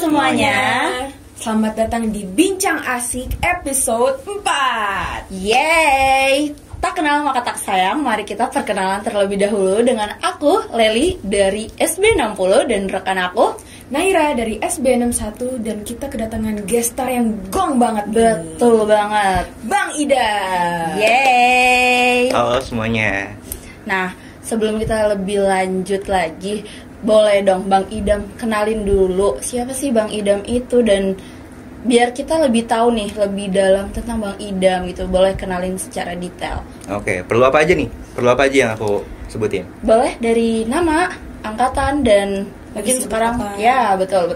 semuanya. Selamat datang di Bincang Asik episode 4. Yeay. Tak kenal maka tak sayang. Mari kita perkenalan terlebih dahulu dengan aku, Leli dari SB60 dan rekan aku Naira dari SB61 dan kita kedatangan guest star yang gong banget nih. Betul banget, Bang Ida. Yeay. Halo semuanya. Nah, sebelum kita lebih lanjut lagi, boleh dong Bang Idam kenalin dulu siapa sih Bang Idam itu, dan biar kita lebih tahu nih lebih dalam tentang Bang Idam gitu. Boleh kenalin secara detail. Oke, perlu apa aja nih? Perlu apa aja yang aku sebutin? Boleh dari nama, angkatan, dan mungkin sebut sekarang apa? ya betul.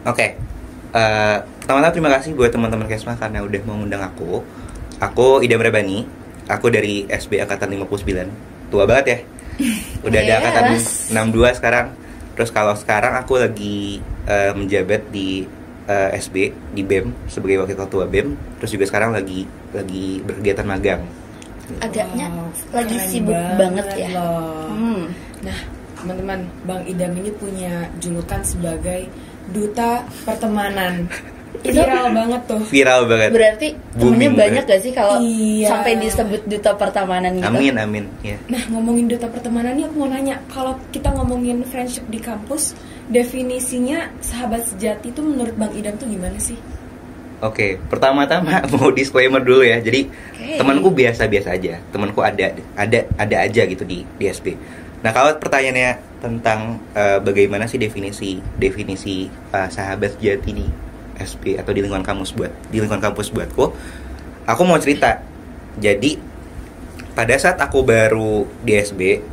Oke, pertama-tama terima kasih buat teman-teman Kesma karena udah mengundang aku. Aku Idam Rebani, aku dari SB Angkatan 59. Tua banget ya. Udah ada Angkatan 62 sekarang. Terus kalau sekarang aku lagi menjabat di SB, di BEM sebagai wakil ketua BEM. Terus juga sekarang lagi berkegiatan magang. Agaknya Wow, lagi keren sibuk banget ya. loh. Nah, teman-teman, Bang Idam ini punya julukan sebagai duta pertemanan. Itu Viral banget tuh. Viral banget. Berarti temennya Booming banyak banget. gak sih kalau Iya. sampai disebut duta pertemanan gitu? Amin ya. Nah, ngomongin duta pertemanan nih aku mau nanya, kalau kita ngomongin friendship di kampus, definisinya sahabat sejati itu menurut Bang Idam tuh gimana sih? Oke, pertama-tama mau disclaimer dulu ya. Jadi Oke. temanku biasa-biasa aja. Temanku ada aja gitu di SB. Nah, kalau pertanyaannya tentang bagaimana sih definisi sahabat sejati di SB atau di lingkungan kampus buatku, aku mau cerita. Jadi pada saat aku baru di SB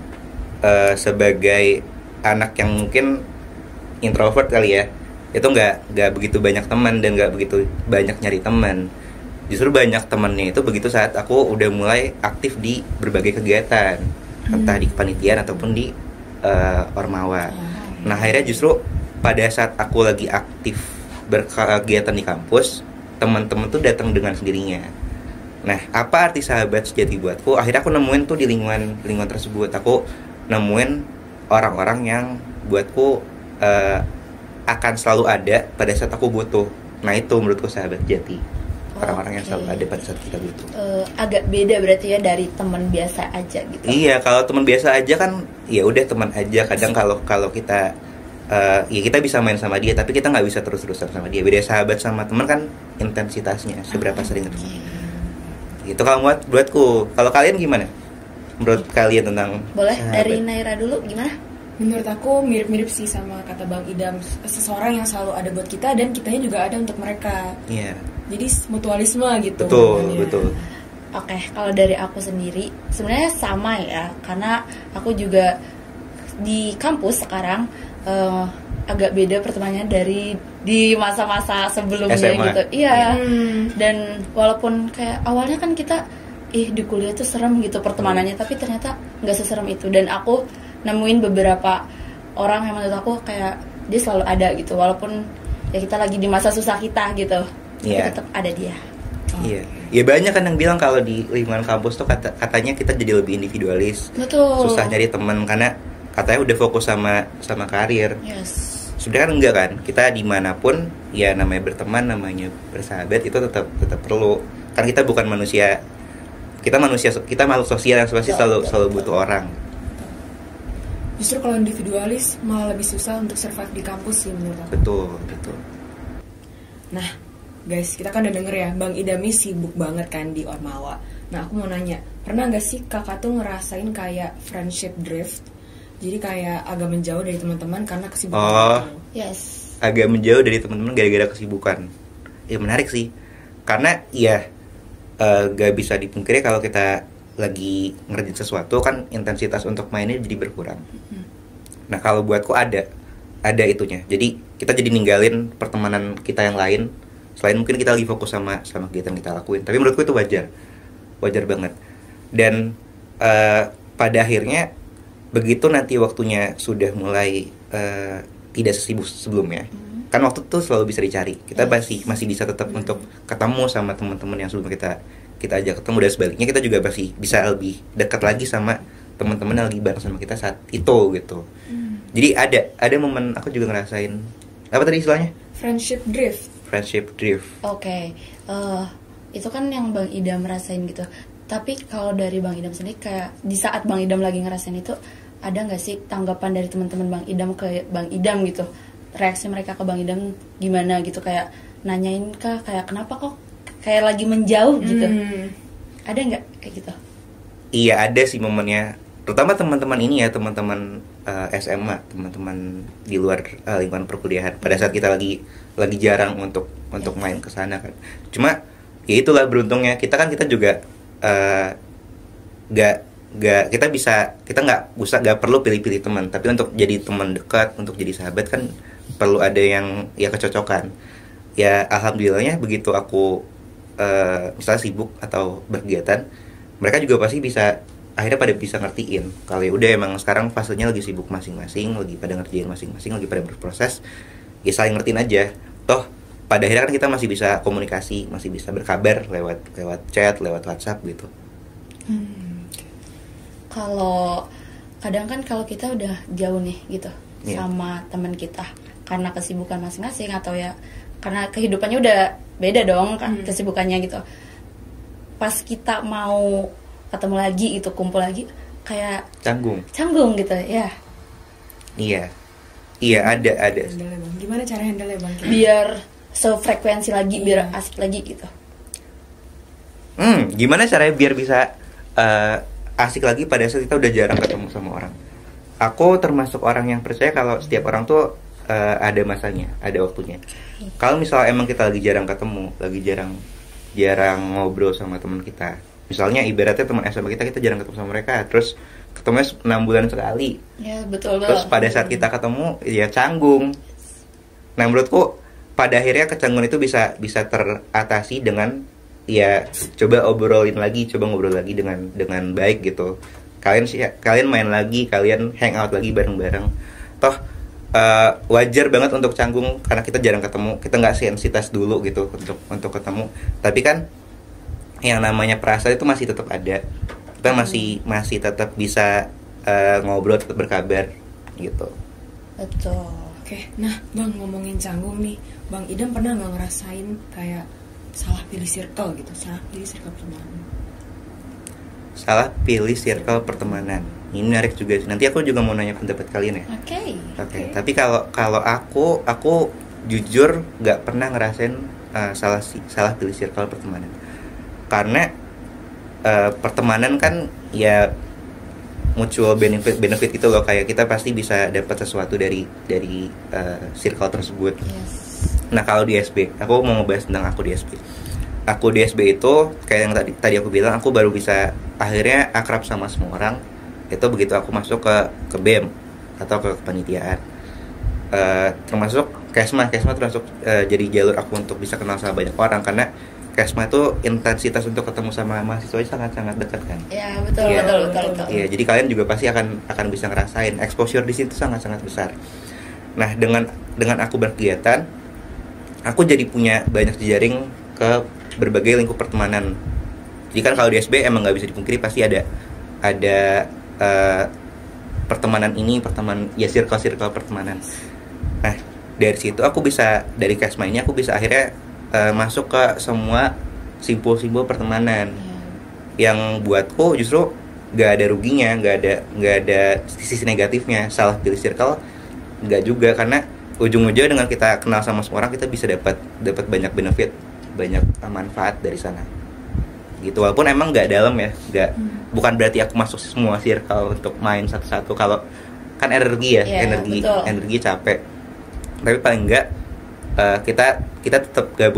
sebagai anak yang mungkin introvert kali ya, itu nggak begitu banyak teman dan nggak begitu banyak nyari teman. Justru banyak temannya itu begitu saat aku udah mulai aktif di berbagai kegiatan, entah di kepanitiaan ataupun di ormawa. Nah, akhirnya justru pada saat aku lagi aktif berkegiatan di kampus, teman-teman tuh datang dengan sendirinya. Nah, apa arti sahabat sejati buatku? Akhirnya aku nemuin tuh di lingkungan tersebut. Aku nemuin orang-orang yang buatku akan selalu ada pada saat aku butuh. Nah, itu menurutku sahabat sejati. Orang-orang yang selalu ada pada saat kita butuh. Agak beda berarti ya dari teman biasa aja gitu. Iya, kalau teman biasa aja kan ya udah teman aja. Kadang kalau kita ya kita bisa main sama dia, tapi kita nggak bisa terus-terusan sama dia. Beda sahabat sama teman kan intensitasnya, seberapa sering ketemu. Itu kalau buatku. Kalau kalian gimana? Menurut kalian tentang Boleh sahabat? dari Naira dulu gimana? Menurut aku mirip-mirip sih sama kata Bang Idam, seseorang yang selalu ada buat kita dan kitanya juga ada untuk mereka. Iya. Jadi mutualisme gitu. Betul. Oke, kalau dari aku sendiri sebenarnya sama ya, karena aku juga di kampus sekarang agak beda pertemanannya dari di masa-masa sebelumnya SMA. gitu. Iya. Hmm. Dan walaupun kayak awalnya kan kita di kuliah tuh serem gitu pertemanannya, tapi ternyata nggak seserem itu. Dan aku nemuin beberapa orang yang menurut aku kayak dia selalu ada gitu, walaupun ya kita lagi di masa susah kita gitu. Iya. Tetap ada dia. Iya. Ya banyak kan yang bilang kalau di lingkungan kampus tuh katanya kita jadi lebih individualis. Betul. Susah nyari teman karena katanya udah fokus sama karir. Yes. Sebenarnya kan enggak kan? Kita dimanapun ya namanya berteman, namanya bersahabat itu tetap perlu. Kan kita bukan manusia. Kita makhluk sosial yang pasti selalu butuh orang. Justru kalau individualis malah lebih susah untuk survive di kampus sih menurut aku. Betul. Nah, guys, kita kan udah denger ya, Bang Idami sibuk banget kan di Ormawa. Nah, aku mau nanya, pernah gak sih kakak tuh ngerasain kayak friendship drift? Jadi kayak agak menjauh dari teman-teman karena kesibukan gitu. Yes. Agak menjauh dari teman-teman gara-gara kesibukan. Ya menarik sih. Karena ya gak bisa dipungkiri kalau kita lagi ngerjain sesuatu kan intensitas untuk mainnya jadi berkurang. Nah, kalau buatku ada itunya. Jadi kita jadi ninggalin pertemanan kita yang lain selain mungkin kita lagi fokus sama kegiatan kita lakuin. Tapi menurutku itu wajar banget. Dan pada akhirnya begitu nanti waktunya sudah mulai tidak sesibuk sebelumnya, kan waktu itu selalu bisa dicari. Kita masih bisa tetap untuk ketemu sama teman-teman yang sebelum kita ajak ketemu, dan sebaliknya kita juga masih bisa lebih dekat lagi sama teman-teman yang lagi bareng sama kita saat itu gitu. Jadi ada momen aku juga ngerasain Apa tadi istilahnya? Friendship drift. Friendship drift. Oke, itu kan yang Bang Idam rasain gitu. Tapi kalau dari Bang Idam sendiri, kayak di saat Bang Idam lagi ngerasain itu, ada nggak sih tanggapan dari teman-teman Bang Idam ke Bang Idam gitu? Reaksi mereka ke Bang Idam gimana gitu? Kayak nanyain kah, kayak kenapa kok kayak lagi menjauh gitu? Ada nggak kayak gitu? Iya, ada sih momennya. Terutama teman-teman ini ya, teman-teman SMA, teman-teman di luar lingkungan perkuliahan. Pada saat kita lagi jarang untuk main ke sana kan. Cuma ya itulah beruntungnya kita juga nggak perlu pilih-pilih teman, tapi untuk jadi teman dekat, untuk jadi sahabat kan perlu ada yang ya kecocokan. Ya alhamdulillahnya begitu aku misalnya sibuk atau berkegiatan, mereka juga pasti akhirnya pada bisa ngertiin kalau ya udah emang sekarang fasenya lagi sibuk masing-masing, lagi pada ngerjain masing-masing, lagi pada berproses, ya saling ngertiin aja. Toh pada akhirnya kan kita masih bisa komunikasi, masih bisa berkabar lewat chat, lewat WhatsApp gitu. Kalau kadang kan kalau kita udah jauh nih gitu sama teman kita karena kesibukan masing-masing atau ya karena kehidupannya udah beda dong kan kesibukannya gitu. Pas kita mau ketemu lagi itu kumpul lagi kayak canggung gitu ya. Iya ada. Gimana cara handle Bang? Biar sefrekuensi lagi, biar asik lagi gitu. Gimana caranya biar bisa asik lagi pada saat kita udah jarang ketemu sama orang? Aku termasuk orang yang percaya kalau setiap orang tuh ada masanya, ada waktunya. Kalau misalnya emang kita lagi jarang ketemu, lagi jarang ngobrol sama teman kita, misalnya ibaratnya teman SMA kita jarang ketemu sama mereka, terus ketemunya 6 bulan sekali. Ya betul. Terus pada saat kita ketemu ya canggung. Nah menurutku pada akhirnya kecanggungan itu bisa teratasi dengan ya coba ngobrol lagi dengan baik gitu. Kalian main lagi, kalian hangout lagi bareng-bareng. Toh wajar banget untuk canggung karena kita jarang ketemu, kita nggak sensitivitas dulu gitu untuk ketemu. Tapi kan yang namanya perasaan itu masih tetap ada, kita masih tetap bisa ngobrol, tetap berkabar gitu. Betul. Oke, nah Bang, ngomongin canggung nih, Bang Idam pernah nggak ngerasain kayak salah pilih circle gitu, salah pilih circle pertemanan? Ini menarik juga. Nanti aku juga mau nanya pendapat kalian ya. Oke. Tapi kalau aku jujur nggak pernah ngerasain salah pilih circle pertemanan. Karena pertemanan kan ya mutual benefit gitu loh, kayak kita pasti bisa dapat sesuatu dari circle tersebut. Yes. Nah kalau di SB, aku mau ngebahas tentang aku di SB. Aku di SB itu kayak yang tadi aku bilang, aku baru bisa akhirnya akrab sama semua orang itu begitu aku masuk ke BEM atau ke kepanitiaan. Termasuk Kesma termasuk jadi jalur aku untuk bisa kenal sama banyak orang, karena Kesma itu intensitas untuk ketemu sama mahasiswa sangat dekat kan. Ya betul. Iya, jadi kalian juga pasti akan bisa ngerasain exposure di situ sangat besar. Nah dengan aku berkegiatan, aku jadi punya banyak jejaring ke berbagai lingkup pertemanan. Jadi kan kalau di SB emang nggak bisa dipungkiri pasti ada pertemanan ya circle pertemanan. Nah dari situ dari Kesma ini aku bisa akhirnya masuk ke semua simpul-simpul pertemanan yang buatku justru nggak ada ruginya, nggak ada sisi negatifnya. Salah pilih circle nggak juga, karena ujung-ujungnya dengan kita kenal sama semua orang kita bisa dapat banyak benefit, banyak manfaat dari sana gitu. Walaupun emang nggak dalam ya, bukan berarti aku masuk semua circle untuk main satu-satu. Kalau kan energi ya, energi capek. Tapi paling enggak kita tetap nggak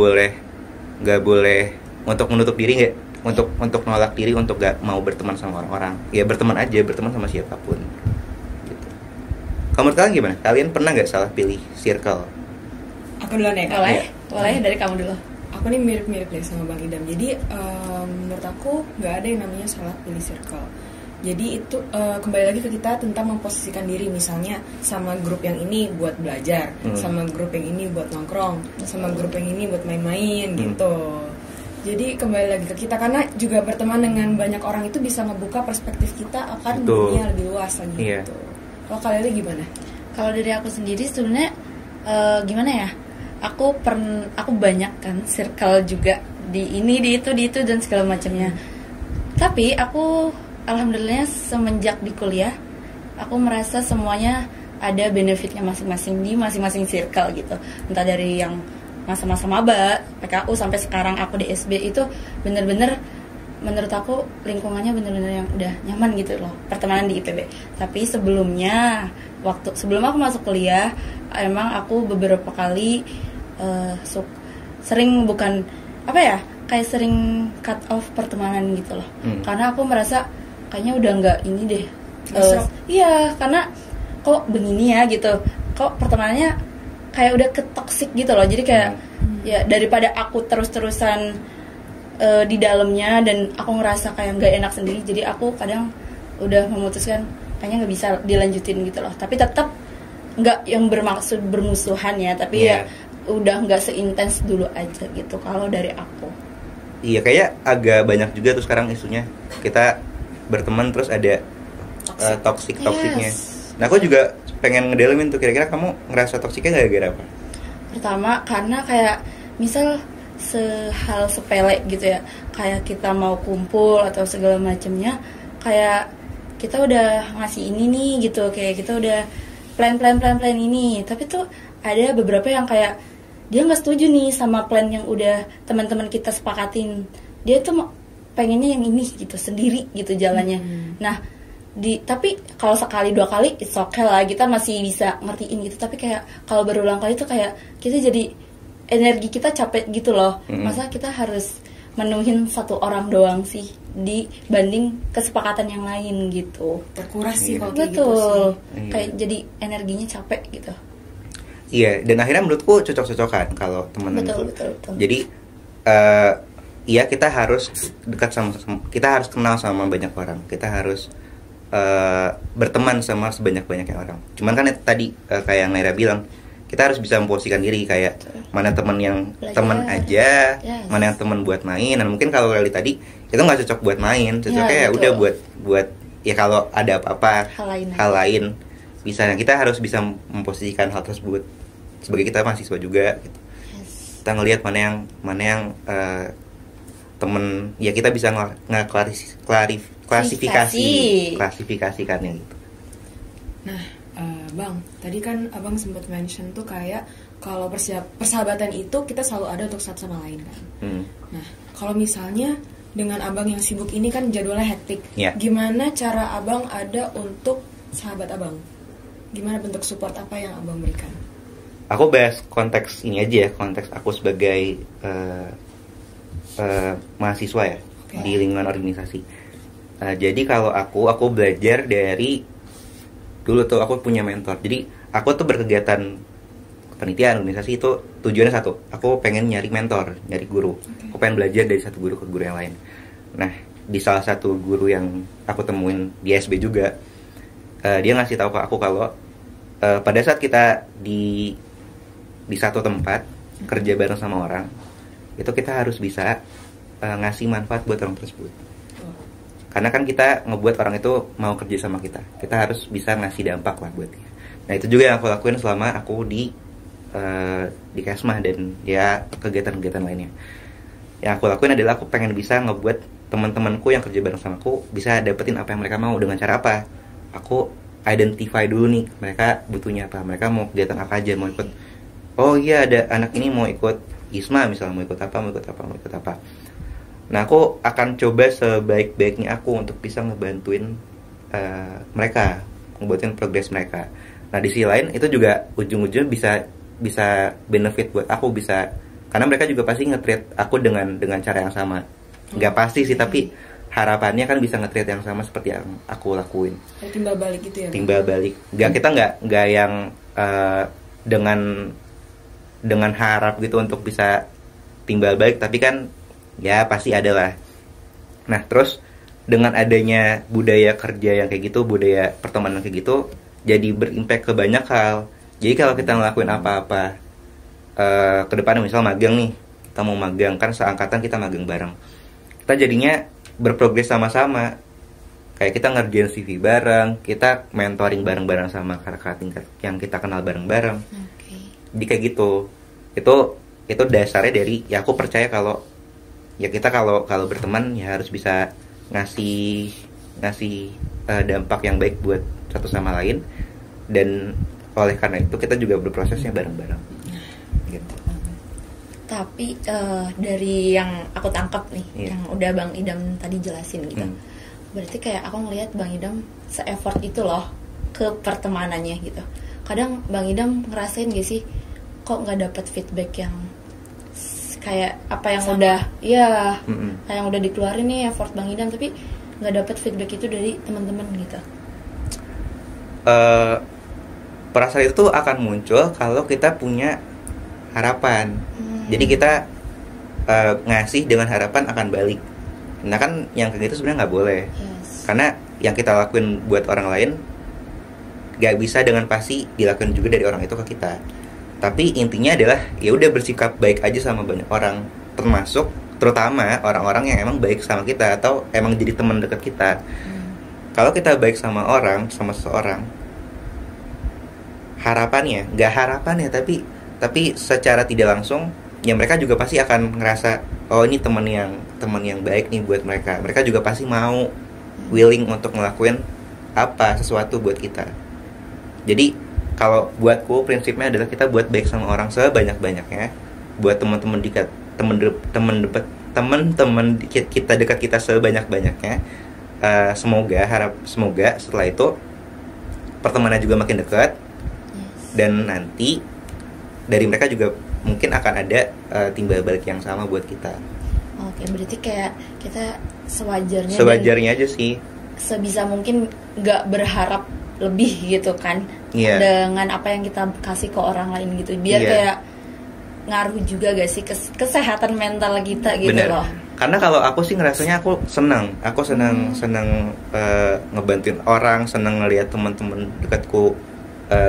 boleh untuk menutup diri, nggak untuk nolak diri untuk nggak mau berteman sama orang-orang. Ya berteman sama siapapun gitu. Kamu kalian gimana? Kalian pernah nggak salah pilih circle? Aku duluan ya. Boleh dari kamu dulu. Aku nih mirip deh sama Bang Idam. Jadi menurut aku nggak ada yang namanya salah pilih circle. Jadi itu kembali lagi ke kita tentang memposisikan diri. Misalnya sama grup yang ini buat belajar, sama grup yang ini buat nongkrong, sama grup yang ini buat main-main gitu. Jadi kembali lagi ke kita, karena juga berteman dengan banyak orang itu bisa ngebuka perspektif kita akan dunia lebih luas lagi gitu. Kalau kalian gimana? Kalau dari aku sendiri sebenarnya Gimana ya, aku banyak kan circle juga di ini di itu dan segala macamnya. Tapi aku alhamdulillah semenjak di kuliah aku merasa semuanya ada benefitnya masing-masing di masing-masing circle gitu. Entah dari yang masa-masa maba, PKU sampai sekarang aku di SB, itu bener-bener menurut aku lingkungannya bener-bener yang udah nyaman gitu loh, pertemanan di IPB. Tapi sebelumnya, sebelum aku masuk kuliah, emang aku beberapa kali sering bukan apa ya, kayak sering cut off pertemanan gitu loh. Karena aku merasa kayaknya udah nggak ini deh. Iya, karena kok begini ya gitu, kok pertemanannya kayak udah ketoksik gitu loh. Jadi kayak ya daripada aku terus-terusan di dalamnya dan aku ngerasa kayak nggak enak sendiri, jadi aku kadang udah memutuskan kayaknya nggak bisa dilanjutin gitu loh. Tapi tetap nggak yang bermaksud bermusuhan ya, tapi ya udah nggak seintens dulu aja gitu kalau dari aku. Iya, kayak agak banyak juga tuh sekarang isunya kita berteman terus ada toksiknya. Nah, aku juga pengen ngedalemin tuh, kira-kira kamu ngerasa toksiknya gara-gara apa? Pertama karena kayak misal hal sepele gitu ya, kayak kita mau kumpul atau segala macamnya, kayak kita udah ngasih ini nih gitu, kayak kita udah plan ini, tapi tuh ada beberapa yang kayak dia nggak setuju nih sama plan yang udah teman-teman kita sepakatin, dia tuh pengennya yang ini gitu sendiri gitu jalannya. Nah tapi kalau sekali dua kali it's okay lah, kita masih bisa ngertiin gitu. Tapi kayak kalau berulang kali tuh kayak kita jadi energi kita capek gitu loh. Masa kita harus menuhin satu orang doang sih dibanding kesepakatan yang lain gitu. Terkuras sih kalau kayak gitu sih. Kayak Iya. jadi energinya capek gitu. Iya, dan akhirnya menurutku cocok-cocokan kalau temenan itu. Betul. Jadi iya, kita harus dekat sama, kita harus kenal sama banyak orang. Kita harus berteman sama sebanyak-banyaknya orang. Cuman kan tadi kayak yang Naira bilang, kita harus bisa memposisikan diri, kayak mana teman yang teman aja, mana yang teman buat main. Dan mungkin kalau kali tadi itu nggak cocok buat main, cocoknya ya udah buat ya kalau ada apa-apa hal lain bisa. Kita harus bisa memposisikan hal tersebut sebagai kita mahasiswa juga gitu. Kita ngelihat mana yang temen ya, kita bisa klasifikasikannya gitu. Nah, Bang, tadi kan Abang sempat mention tuh kayak kalau persahabatan itu kita selalu ada untuk satu sama lain kan. Nah, kalau misalnya dengan Abang yang sibuk ini kan jadwalnya hektik, gimana cara Abang ada untuk sahabat Abang? Gimana bentuk support apa yang Abang berikan? Aku bahas konteks ini aja ya, konteks aku sebagai mahasiswa ya, di lingkungan organisasi. Jadi kalau aku belajar dari dulu tuh aku punya mentor. Jadi aku tuh berkegiatan penelitian organisasi itu tujuannya satu, aku pengen nyari mentor, nyari guru. Aku pengen belajar dari satu guru ke guru yang lain. Nah, di salah satu guru yang aku temuin di SB juga, dia ngasih tahu ke aku kalau pada saat kita di satu tempat kerja bareng sama orang, itu kita harus bisa ngasih manfaat buat orang tersebut. Karena kan kita ngebuat orang itu mau kerja sama kita harus bisa ngasih dampak lah buat dia. Nah, itu juga yang aku lakuin selama aku di Kesmah dan ya kegiatan-kegiatan lainnya. Yang aku lakuin adalah aku pengen bisa ngebuat teman-temanku yang kerja bareng sama aku bisa dapetin apa yang mereka mau. Dengan cara apa? Aku identify dulu nih mereka butuhnya apa, mereka mau kegiatan apa aja, mau ikut. Oh iya, ada anak ini mau ikut ISMA misalnya, mau ikut apa. Nah, aku akan coba sebaik-baiknya aku untuk bisa ngebantuin mereka, ngebantuin progres mereka. Nah, di sisi lain itu juga ujung-ujungnya bisa benefit buat aku, bisa karena mereka juga pasti nge-treat aku dengan cara yang sama. Nggak pasti sih, tapi harapannya kan bisa nge-treat yang sama seperti yang aku lakuin. Timbal balik gitu ya? Timbal balik. Kita nggak yang dengan harap gitu untuk bisa timbal balik, tapi kan ya pasti ada lah. Nah, terus dengan adanya budaya kerja yang kayak gitu, budaya pertemanan kayak gitu, jadi berimpact ke banyak hal. Jadi kalau kita ngelakuin apa-apa ke depan, misal magang nih, kita mau magang, kan seangkatan kita magang bareng, kita jadinya berprogres sama-sama. Kayak kita ngerjain CV bareng, kita mentoring bareng-bareng sama kakak tingkat yang kita kenal bareng-bareng. Jadi kayak gitu. Itu dasarnya dari ya aku percaya kalau ya kita kalau berteman ya harus bisa ngasih dampak yang baik buat satu sama lain, dan oleh karena itu kita juga berprosesnya bareng-bareng gitu. Tapi dari yang aku tangkap nih, yang udah Bang Idam tadi jelasin gitu, berarti kayak aku ngelihat Bang Idam se-effort itu loh ke pertemanannya gitu. Kadang Bang Idam ngerasain gak sih kok nggak dapet feedback yang kayak apa yang udah kayak yang udah dikeluarin nih effort Bang Idam, tapi nggak dapet feedback itu dari teman-teman gitu. Perasaan itu tuh akan muncul kalau kita punya harapan. Jadi kita ngasih dengan harapan akan balik. Nah kan yang kayak gitu sebenarnya nggak boleh. Karena yang kita lakuin buat orang lain nggak bisa dengan pasti dilakukan juga dari orang itu ke kita. Tapi intinya adalah ya udah bersikap baik aja sama banyak orang, terutama orang-orang yang emang baik sama kita atau emang jadi teman dekat kita. Kalau kita baik sama seseorang, harapannya tapi secara tidak langsung ya mereka juga pasti akan ngerasa oh ini teman yang baik nih buat mereka. Mereka juga pasti mau willing untuk ngelakuin sesuatu buat kita. Jadi kalau buatku prinsipnya adalah kita buat baik sama orang sebanyak-banyaknya, buat teman-teman dekat, teman-teman kita dekat kita sebanyak-banyaknya. Semoga setelah itu pertemanan juga makin dekat, dan nanti dari mereka juga mungkin akan ada timbal balik yang sama buat kita. Oke, berarti kayak kita sewajarnya aja sih, sebisa mungkin nggak berharap lebih gitu kan, dengan apa yang kita kasih ke orang lain gitu, biar kayak ngaruh juga gak sih kesehatan mental kita gitu. Bener. Loh. Karena kalau aku sih ngerasanya aku senang ngebantuin orang, senang ngelihat teman-teman dekatku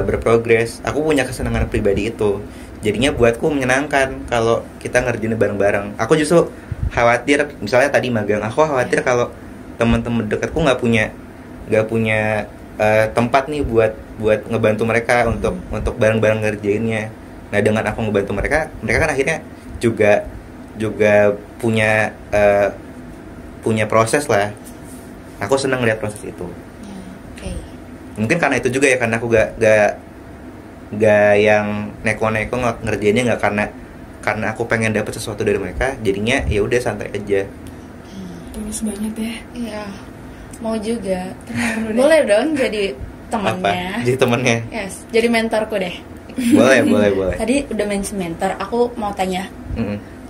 berprogres. Aku punya kesenangan pribadi itu. Jadinya buatku menyenangkan kalau kita ngerjain bareng-bareng. Aku justru khawatir, misalnya tadi magang, aku khawatir kalau teman-teman dekatku nggak punya tempat nih buat ngebantu mereka untuk bareng-bareng ngerjainnya. Nah dengan aku ngebantu mereka kan akhirnya juga punya proses lah. Aku senang lihat proses itu. Mungkin karena itu juga ya, karena aku gak yang neko-neko ngerjainnya nggak karena aku pengen dapat sesuatu dari mereka. Jadinya ya udah santai aja. Tulus banget ya. Iya. Mau juga. Boleh dong jadi temannya. Jadi temannya. Yes, jadi mentorku deh. Boleh. Tadi udah mention mentor, aku mau tanya.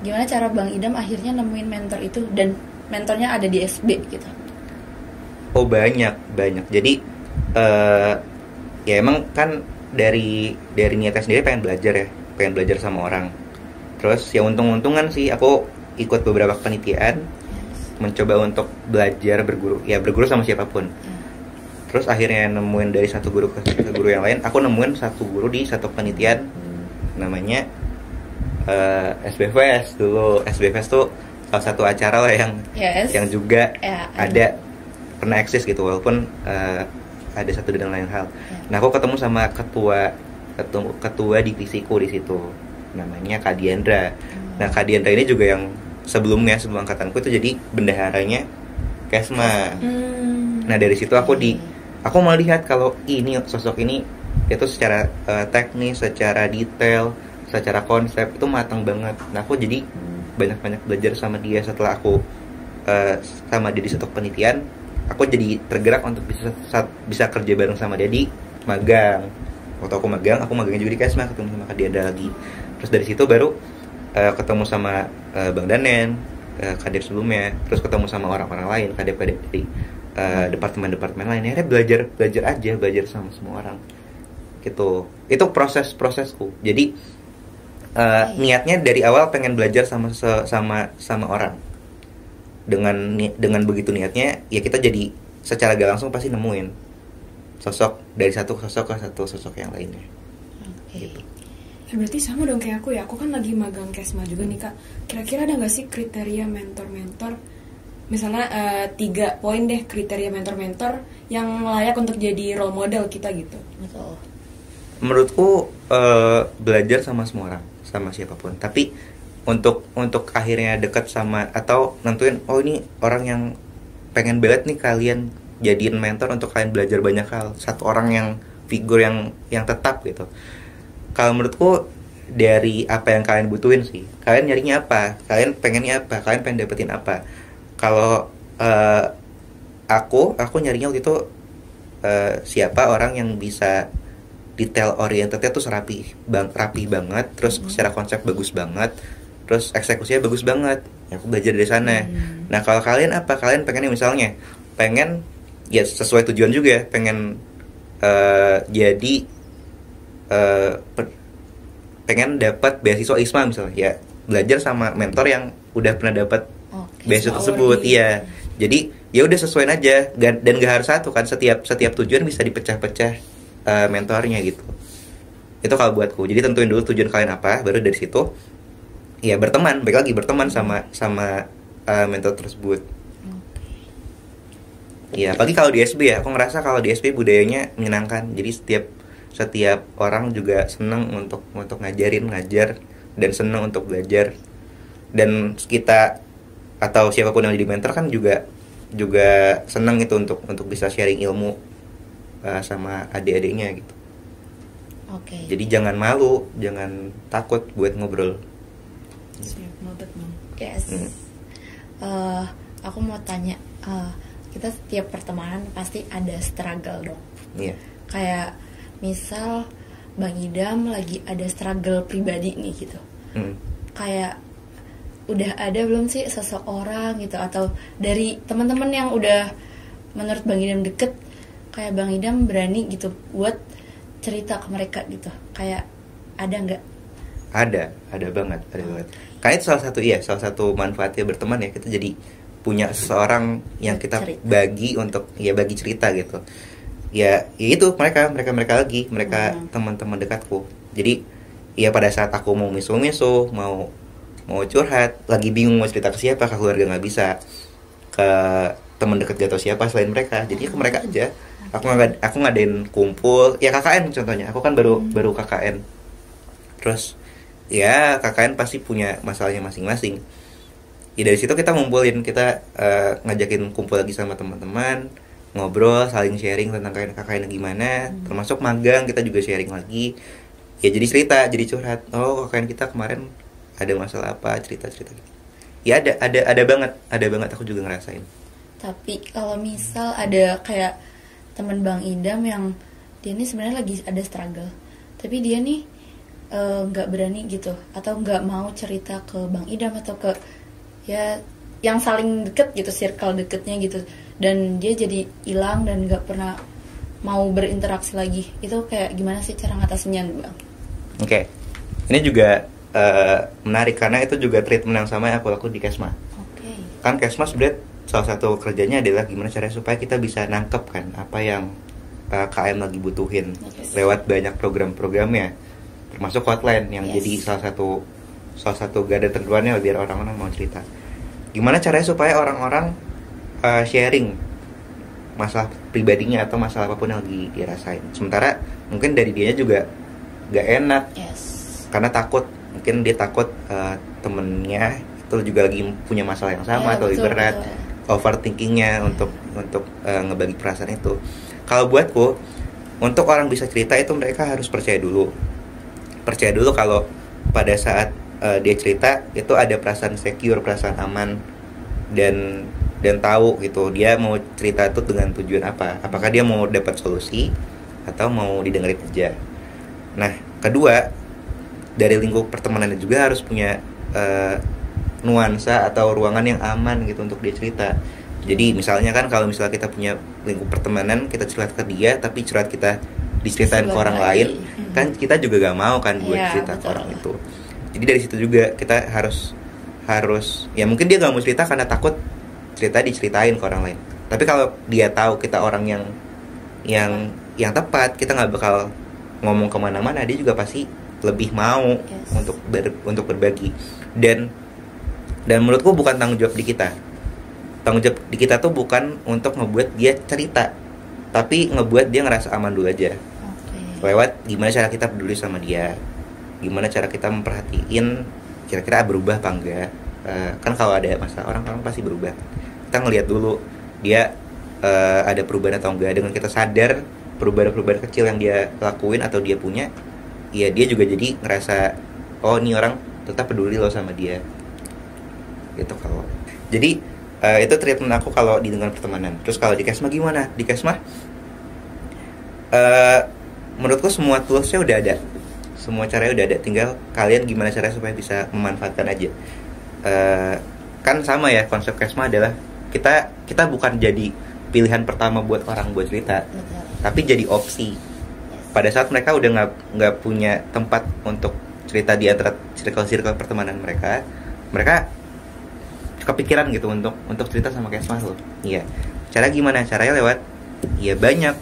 Gimana cara Bang Idam akhirnya nemuin mentor itu, dan mentornya ada di SB gitu? Oh banyak. Jadi ya emang kan dari niatnya sendiri pengen belajar sama orang. Terus ya untung-untungan sih aku ikut beberapa penelitian, mencoba untuk belajar berguru sama siapapun. Terus akhirnya nemuin dari satu guru ke guru yang lain. Aku nemuin satu guru di satu penelitian namanya SBFS dulu. SBFS tuh salah satu acara lah yang juga ada pernah eksis gitu, walaupun ada satu dan lain hal. Nah aku ketemu sama ketua divisiku di situ, namanya Kak Diandra. Nah Kak Diandra ini juga yang sebelum angkatanku itu jadi bendaharanya Kesma. Nah dari situ aku melihat kalau sosok ini itu secara teknis, secara detail, secara konsep itu matang banget. Nah aku jadi banyak belajar sama dia. Setelah aku sama dia di satu penelitian, aku jadi tergerak untuk bisa kerja bareng sama dia di magang. Waktu aku magangnya juga di Kesma, ketemu sama Kak Diandra lagi. Terus dari situ baru ketemu sama Bang Danen, kadep sebelumnya, terus ketemu sama orang-orang lain, kadep dari departemen-departemen lain. Akhirnya belajar sama semua orang gitu. Itu prosesku. Jadi niatnya dari awal pengen belajar sama orang. Dengan begitu niatnya ya kita jadi secara gak langsung pasti nemuin sosok dari satu sosok ke satu sosok yang lainnya. Gitu. Berarti sama dong kayak aku ya. Aku kan lagi magang Kesma juga nih Kak. Kira-kira ada gak sih kriteria mentor-mentor? Misalnya 3 poin deh kriteria mentor-mentor yang layak untuk jadi role model kita gitu. Betul. menurutku belajar sama semua orang, sama siapapun. Tapi untuk akhirnya dekat sama atau nentuin oh ini orang yang pengen banget nih kalian jadiin mentor untuk kalian belajar banyak hal, satu orang yang figur yang tetap gitu. Kalau menurutku dari apa yang kalian butuhin sih, kalian nyarinya apa, kalian pengennya apa, kalian pengen dapetin apa. Kalau aku nyarinya waktu itu siapa orang yang bisa detail orientednya tuh rapi banget, terus secara konsep bagus banget, terus eksekusinya bagus banget. Ya, aku belajar dari sana. Nah kalau kalian apa, kalian pengennya misalnya pengen ya sesuai tujuan juga, pengen jadi pengen dapat beasiswa ISMA misalnya, ya belajar sama mentor yang udah pernah dapat beasiswa tersebut. Iya, jadi ya udah sesuaiin aja, dan gak harus satu kan, setiap tujuan bisa dipecah-pecah mentornya gitu. Itu kalau buatku. Jadi tentuin dulu tujuan kalian apa, baru dari situ ya berteman, baik lagi berteman sama mentor tersebut. Ya, apalagi kalau di SB ya, aku ngerasa kalau di SB budayanya menyenangkan. Jadi setiap orang juga seneng untuk ngajar dan seneng untuk belajar. Dan kita atau siapapun yang jadi mentor kan juga seneng itu untuk bisa sharing ilmu sama adik-adiknya gitu. Jadi jangan malu, jangan takut buat ngobrol. Siap, noted, Bang. Yes. Aku mau tanya, kita setiap pertemanan pasti ada struggle dong. Iya. Kayak misal Bang Idam lagi ada struggle pribadi nih gitu. Kayak udah ada belum sih seseorang gitu, atau dari teman-teman yang udah menurut Bang Idam deket, kayak Bang Idam berani gitu buat cerita ke mereka gitu, kayak ada nggak? Ada banget. Karena itu salah satu manfaatnya berteman ya, kita jadi punya seseorang yang kita cerita. bagi cerita gitu. Ya itu mereka lagi, teman-teman dekatku. Jadi ya pada saat aku mau miso mau curhat, lagi bingung mau cerita ke siapa, ke keluarga nggak bisa, ke teman dekat gak tau siapa selain mereka, jadi ke mereka aja. Aku ngadain kumpul ya, KKN contohnya, aku kan baru KKN. Terus ya KKN pasti punya masalahnya masing-masing. Ya dari situ kita ngumpulin, kita ngajakin kumpul lagi sama teman-teman, ngobrol, saling sharing tentang KKN gimana, termasuk magang kita juga sharing lagi. Ya jadi cerita, jadi curhat. Oh KKN kita kemarin ada masalah apa, cerita gitu. Ya ada banget aku juga ngerasain. Tapi kalau misal ada kayak teman Bang Idam yang dia nih sebenarnya lagi ada struggle, tapi dia nih nggak berani gitu, atau nggak mau cerita ke Bang Idam atau ke ya yang saling deket gitu, circle deketnya gitu, dan dia jadi hilang dan nggak pernah mau berinteraksi lagi. Itu kayak gimana sih cara ngatasinnya, Bang? Oke. Ini juga menarik karena itu juga treatment yang sama yang aku lakukan di Kesma. Kan Kesma sebenarnya salah satu kerjanya adalah gimana caranya supaya kita bisa nangkep kan apa yang KM lagi butuhin lewat banyak program-programnya, termasuk hotline yang jadi salah satu garda terdepannya biar orang-orang mau cerita. Gimana caranya supaya orang-orang sharing masalah pribadinya atau masalah apapun yang lagi dirasain. Sementara mungkin dari dianya juga gak enak, karena mungkin dia takut temennya itu juga lagi punya masalah yang sama atau lebih berat. Overthinkingnya untuk ngebagi perasaan itu. Kalau buatku, untuk orang bisa cerita itu mereka harus percaya dulu kalau pada saat dia cerita itu ada perasaan secure, perasaan aman, dan tahu gitu dia mau cerita itu dengan tujuan apa, apakah dia mau dapat solusi atau mau didengarin aja. Nah kedua, dari lingkup pertemanan juga harus punya nuansa atau ruangan yang aman gitu untuk dia cerita. Jadi misalnya kan kalau misalnya kita punya lingkup pertemanan, kita cerita ke dia tapi curhat kita diceritain ke orang lain, kan kita juga gak mau kan buat cerita ke orang itu. Jadi dari situ juga kita harus ya mungkin dia gak mau cerita karena takut cerita diceritain ke orang lain. Tapi kalau dia tahu kita orang yang tepat, kita nggak bakal ngomong kemana-mana, dia juga pasti lebih mau untuk berbagi. Dan menurutku bukan tanggung jawab di kita. Tanggung jawab di kita tuh bukan untuk ngebuat dia cerita, tapi ngebuat dia ngerasa aman dulu aja. lewat gimana cara kita peduli sama dia, gimana cara kita memperhatiin kira-kira berubah apa enggak. Kan kalau ada masalah orang pasti berubah, kita ngelihat dulu dia ada perubahan atau enggak. Dengan kita sadar perubahan-perubahan kecil yang dia lakuin atau dia punya, ya dia juga jadi ngerasa oh ini orang tetap peduli loh sama dia gitu. Kalau jadi itu treatment aku kalau di lingkungan pertemanan. Terus kalau di Kesma gimana? Di Kesma menurutku semua toolsnya udah ada, semua caranya udah ada, tinggal kalian gimana caranya supaya bisa memanfaatkan aja. Kan sama ya, konsep Kesma adalah kita bukan jadi pilihan pertama buat orang buat cerita, tapi jadi opsi. Pada saat mereka udah nggak punya tempat untuk cerita di antara circle pertemanan mereka kepikiran gitu untuk cerita sama Kesma loh. Iya. Cara gimana? Caranya lewat ya banyak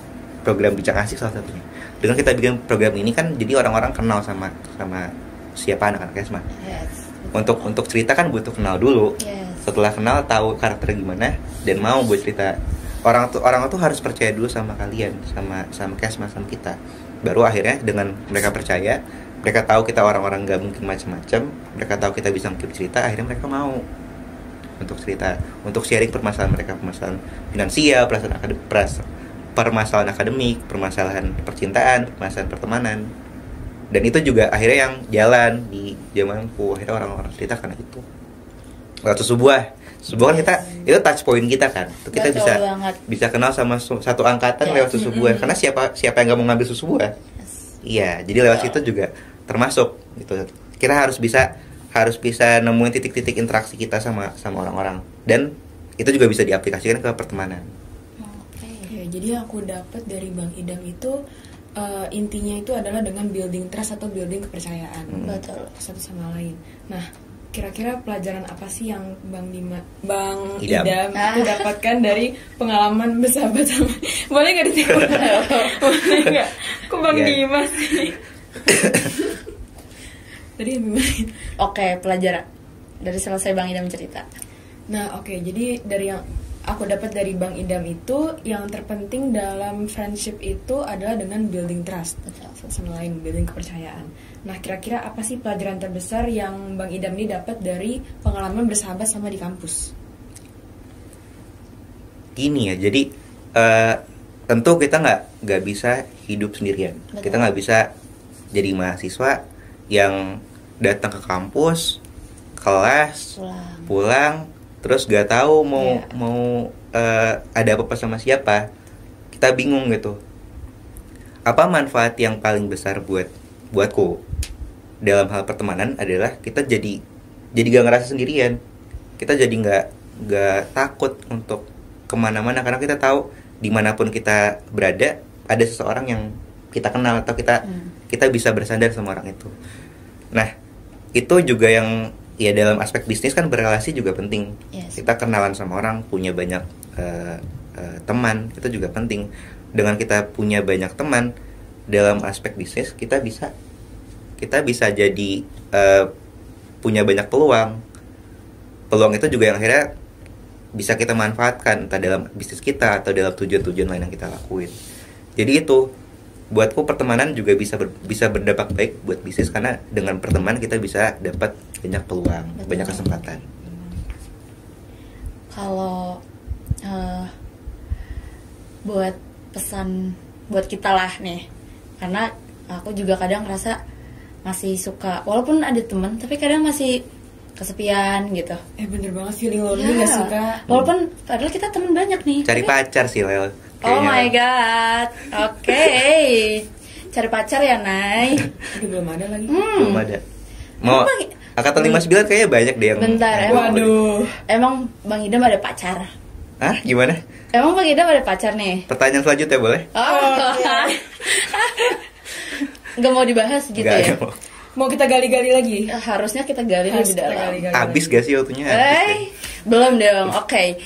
program Bincang Asik salah satunya. Dengan kita bikin program ini kan jadi orang-orang kenal sama siapa anak-anak Kesma. Yes. Untuk cerita kan butuh kenal dulu. Yes. Setelah kenal tahu karakter gimana dan mau buat cerita. Orang tuh harus percaya dulu sama kalian, sama Kesma, sama kita. Baru akhirnya dengan mereka percaya, mereka tahu kita orang-orang gak mungkin macam-macam, mereka tahu kita bisa mengikuti cerita, akhirnya mereka mau untuk cerita, untuk sharing permasalahan mereka, permasalahan finansial, permasalahan akademik, permasalahan percintaan, permasalahan pertemanan. Dan itu juga akhirnya yang jalan di zamanku, akhirnya orang-orang cerita karena itu. Waktu subuh kan kita itu touch point kita kan, itu kita bisa kenal sama satu angkatan lewat subuh. Karena siapa yang nggak mau ngambil subuh? Iya, jadi lewat situ juga termasuk gitu. Kita harus bisa nemuin titik-titik interaksi kita sama orang-orang, dan itu juga bisa diaplikasikan ke pertemanan. Oke, jadi yang aku dapat dari Bang Idam itu intinya itu adalah dengan building trust atau building kepercayaan satu sama lain. Nah, kira-kira pelajaran apa sih yang Bang Idam itu dapatkan dari pengalaman bersahabat sama? Boleh nggak ditiru? Boleh nggak? Kok Bang Dimas sih? Tadi Oke, pelajaran dari selesai Bang Idam cerita. Nah, oke, jadi dari yang aku dapat dari Bang Idam itu, yang terpenting dalam friendship itu adalah dengan building trust sama lain, building kepercayaan. Nah, kira-kira apa sih pelajaran terbesar yang Bang Idam ini dapat dari pengalaman bersahabat sama di kampus? Gini ya, jadi tentu kita nggak bisa hidup sendirian. Betul. Kita nggak bisa jadi mahasiswa yang datang ke kampus, kelas, pulang terus gak tahu mau ada apa sama siapa. Kita bingung gitu. Apa manfaat yang paling besar buatku dalam hal pertemanan adalah kita jadi gak ngerasa sendirian. Kita jadi gak takut untuk kemana-mana, karena kita tahu dimanapun kita berada ada seseorang yang kita kenal atau kita bisa bersandar sama orang itu. Nah, itu juga yang ya dalam aspek bisnis kan berrelasi juga penting. Yes. Kita kenalan sama orang, punya banyak teman, itu juga penting. Dengan kita punya banyak teman dalam aspek bisnis, kita bisa jadi punya banyak peluang. Peluang itu juga yang akhirnya bisa kita manfaatkan entah dalam bisnis kita atau dalam tujuan-tujuan lain yang kita lakuin. Jadi itu buatku pertemanan juga bisa berdampak baik buat bisnis, karena dengan pertemanan kita bisa dapat banyak peluang, banyak kesempatan. Kalau buat pesan buat kita lah nih, karena aku juga kadang ngerasa masih suka, walaupun ada teman tapi kadang masih kesepian gitu. Bener banget, feeling lonely gak suka. Walaupun padahal kita teman banyak nih. Cari pacar sih Lel. Oh my god. Oke. Cari pacar ya, Nay. Belum ada lagi. Belum ada. Mau angkatan 59 kayaknya banyak deh yang. Bentar, waduh. Emang Bang Idam ada pacar? Hah? Gimana? Emang Bang Idam ada pacar nih? Pertanyaan selanjutnya boleh? Gak mau dibahas gitu ya? Mau kita gali-gali lagi? Harusnya kita gali lebih dalam. Habis gak sih waktunya? Belum dong. Oke.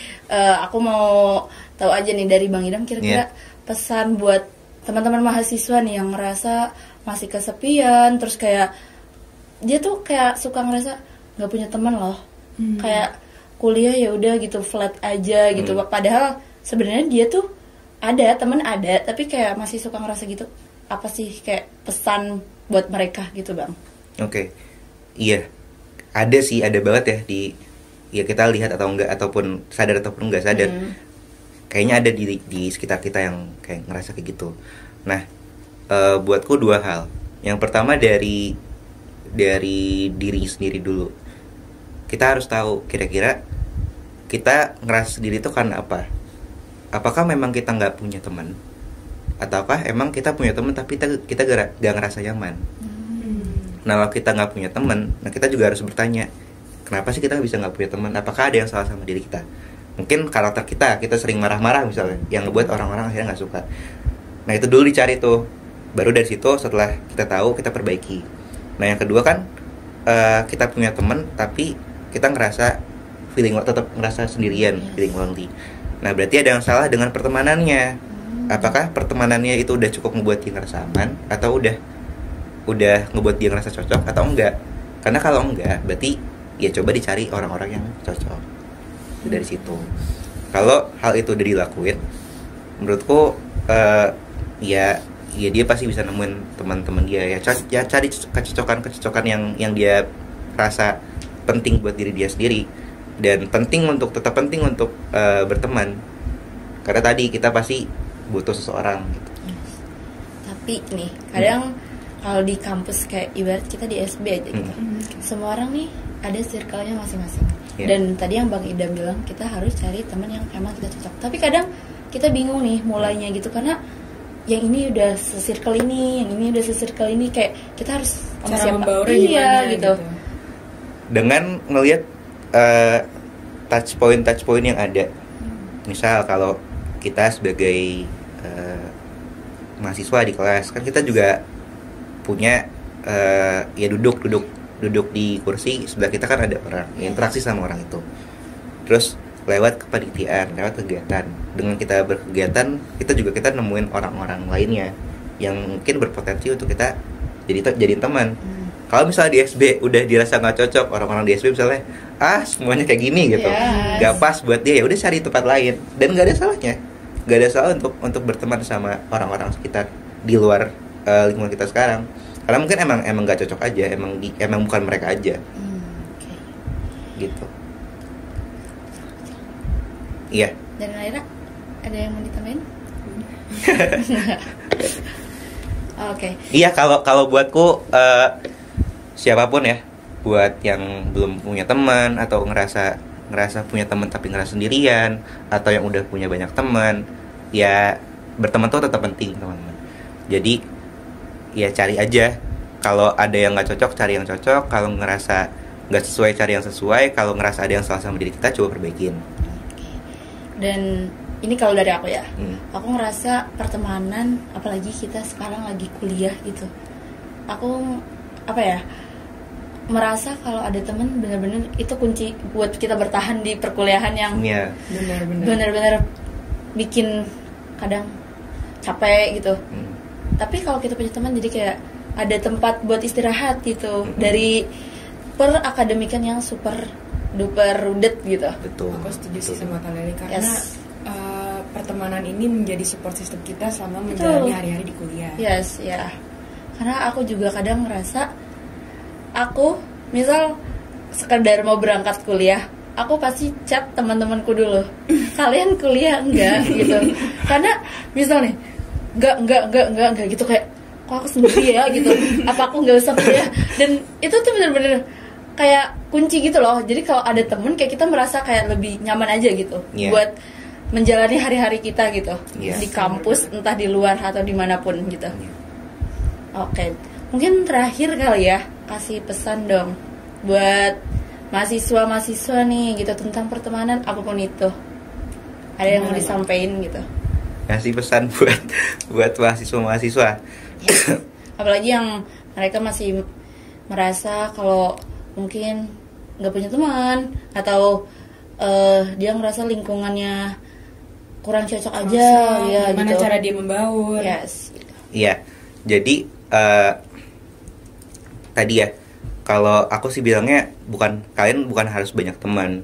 Aku mau tahu aja nih dari Bang Idam, kira-kira pesan buat teman-teman mahasiswa nih yang ngerasa masih kesepian, terus kayak dia tuh kayak suka ngerasa nggak punya teman loh. Kayak kuliah ya udah gitu flat aja gitu. Padahal sebenarnya dia tuh ada temen ada, tapi kayak masih suka ngerasa gitu. Apa sih kayak pesan buat mereka gitu bang? Oke. Iya. Ada sih, ada banget ya di ya kita lihat atau enggak ataupun sadar ataupun enggak sadar. Kayaknya ada di sekitar kita yang kayak ngerasa kayak gitu. Nah, buatku dua hal. Yang pertama dari diri sendiri dulu. Kita harus tahu kira-kira kita ngerasa sendiri itu karena apa? Apakah memang kita nggak punya teman? Ataukah emang kita punya teman tapi kita gak ngerasa nyaman? Nah, kalau kita nggak punya teman, nah kita juga harus bertanya, kenapa sih kita bisa nggak punya teman? Apakah ada yang salah sama diri kita? Mungkin karakter kita sering marah-marah misalnya, yang ngebuat orang-orang akhirnya nggak suka. Nah, itu dulu dicari tuh. Baru dari situ setelah kita tahu, kita perbaiki. Nah, yang kedua kan kita punya teman tapi kita tetap ngerasa sendirian, feeling lonely. Nah, berarti ada yang salah dengan pertemanannya. Apakah pertemanannya itu udah cukup ngebuat dia ngerasa aman, atau udah ngebuat dia ngerasa cocok atau enggak? Karena kalau enggak, berarti ya coba dicari orang-orang yang cocok. Dari situ. Kalau hal itu udah dilakuin, menurutku ya dia pasti bisa nemuin teman-teman dia ya. Cari kecocokan yang dia rasa penting buat diri dia sendiri, dan tetap penting untuk berteman. Karena tadi kita pasti butuh seseorang gitu. Tapi nih kadang kalau di kampus kayak ibarat kita di SB aja gitu, semua orang nih ada circle-nya masing-masing. Dan tadi yang Bang Idam bilang kita harus cari teman yang emang kita cocok. Tapi kadang kita bingung nih mulainya gitu, karena yang ini udah se-circle ini, yang ini udah se-circle ini, kayak kita harus sama siapa? Iya gitu. Dengan ngelihat touch point yang ada. Misal kalau kita sebagai mahasiswa di kelas, kan kita juga punya ya duduk di kursi sebelah kita kan ada orang, interaksi sama orang itu. Terus lewat kepanitiaan, lewat kegiatan. Dengan kita berkegiatan, kita nemuin orang-orang lainnya yang mungkin berpotensi untuk kita jadiin teman. Kalau misalnya di SB udah dirasa nggak cocok, orang-orang di SB misalnya semuanya kayak gini gitu, nggak pas buat dia, ya udah cari tempat lain. Dan nggak ada salahnya, nggak ada salah untuk berteman sama orang-orang sekitar di luar lingkungan kita sekarang. Karena mungkin emang nggak cocok aja, emang bukan mereka aja. Gitu. Iya. Dan Naira, ada yang mau ditambahin? Oke. Iya, kalau buatku siapapun ya, buat yang belum punya teman atau ngerasa punya teman tapi ngerasa sendirian, atau yang udah punya banyak teman, ya berteman tuh tetap penting, teman-teman. Jadi ya cari aja. Kalau ada yang nggak cocok, cari yang cocok. Kalau ngerasa nggak sesuai, cari yang sesuai. Kalau ngerasa ada yang salah sama diri kita, coba perbaikin. Dan ini kalau dari aku ya, aku ngerasa pertemanan, apalagi kita sekarang lagi kuliah gitu, aku merasa kalau ada teman benar-benar itu kunci buat kita bertahan di perkuliahan yang benar-benar bikin kadang capek gitu. Tapi kalau kita punya teman, jadi kayak ada tempat buat istirahat gitu dari perakademikan yang super duper rudet gitu. Betul. Aku setuju sih sama Kak Leli, karena pertemanan ini menjadi support system kita selama menjalani hari-hari di kuliah. Yes, ya. Karena aku juga kadang ngerasa, aku misal sekedar mau berangkat kuliah, aku pasti chat teman-temanku dulu. Kalian kuliah enggak gitu. Karena misal nih, enggak gitu, kayak kok aku sendiri ya gitu. Apa aku enggak usah kuliah? Dan itu tuh bener-bener kayak kunci gitu loh. Jadi kalau ada temen, kayak kita merasa kayak lebih nyaman aja gitu buat menjalani hari-hari kita gitu di kampus, entah di luar atau dimanapun gitu. Oke, mungkin terakhir kali ya, kasih pesan dong buat mahasiswa nih gitu tentang pertemanan apapun itu. Ada yang mau disampaikan gitu? Kasih pesan buat mahasiswa. Apalagi yang mereka masih merasa kalau mungkin nggak punya teman, atau dia ngerasa lingkungannya kurang cocok aja, ya gimana gitu. cara dia membaur? Yes. Iya. Jadi tadi ya, kalau aku sih bilangnya kalian bukan harus banyak teman.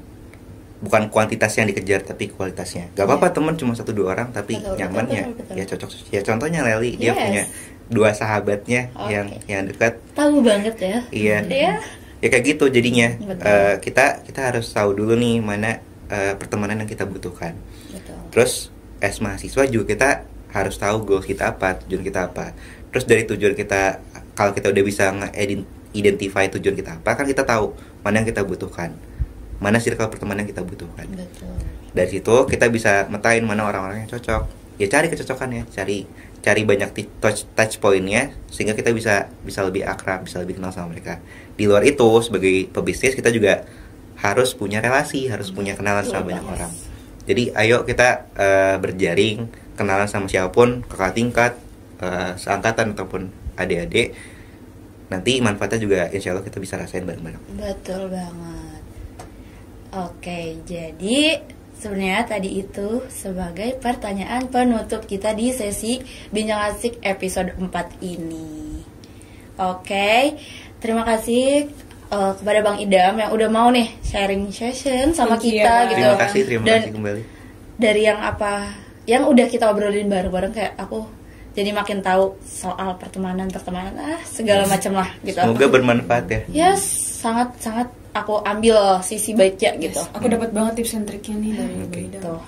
bukan kuantitas yang dikejar tapi kualitasnya. Gak apa-apa teman cuma 1-2 orang tapi Betul, nyaman betul, ya betul. ya cocok. Ya contohnya Leli dia Yes. punya 2 sahabatnya Oke. yang dekat. Tahu banget ya. Iya. Iya. Ya kayak gitu jadinya. Betul. Kita harus tahu dulu nih mana pertemanan yang kita butuhkan. Betul. Terus as mahasiswa juga kita harus tahu goals kita apa, tujuan kita apa. Terus dari tujuan kita, kalau kita udah bisa nge-identify tujuan kita apa, kan kita tahu mana yang kita butuhkan, mana circle pertemanan yang kita butuhkan. Betul. Dari situ kita bisa metain mana orang-orang yang cocok. Ya cari kecocokannya, cari banyak touch pointnya sehingga kita bisa lebih akrab, bisa lebih kenal sama mereka. Di luar itu sebagai pebisnis kita juga harus punya relasi, harus punya kenalan sama banyak orang. Jadi ayo kita berjaring, kenalan sama siapapun, kakak tingkat, seangkatan ataupun adik-adik. Nanti manfaatnya juga insya Allah kita bisa rasain bareng-bareng. Betul banget. Oke, jadi sebenarnya tadi itu sebagai pertanyaan penutup kita di sesi Bincang Asik episode 4 ini. Oke, terima kasih kepada Bang Idam yang udah mau nih sharing session sama Thank you, kita ya, gitu. Terima Dan kasih kembali. dari yang udah kita obrolin bareng-bareng kayak aku jadi makin tahu soal pertemanan segala macam lah gitu. Semoga bermanfaat ya. Yes, sangat aku ambil sisi baiknya gitu. Yes, aku dapat banget tips and triknya nih dari Mbak Ida. Tuh.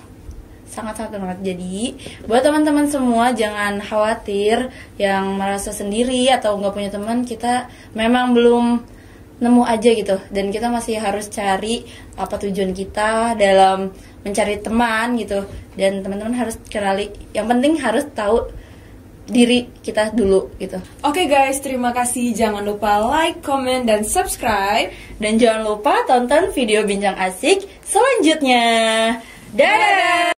Sangat banget. Jadi buat teman-teman semua jangan khawatir yang merasa sendiri atau nggak punya teman, kita memang belum nemu aja gitu, dan kita masih harus cari apa tujuan kita dalam mencari teman gitu. Dan teman-teman harus kenali, yang penting harus tahu diri kita dulu gitu. Oke guys, terima kasih. Jangan lupa like, comment, dan subscribe. Dan jangan lupa tonton video Bincang Asik selanjutnya. Dadah!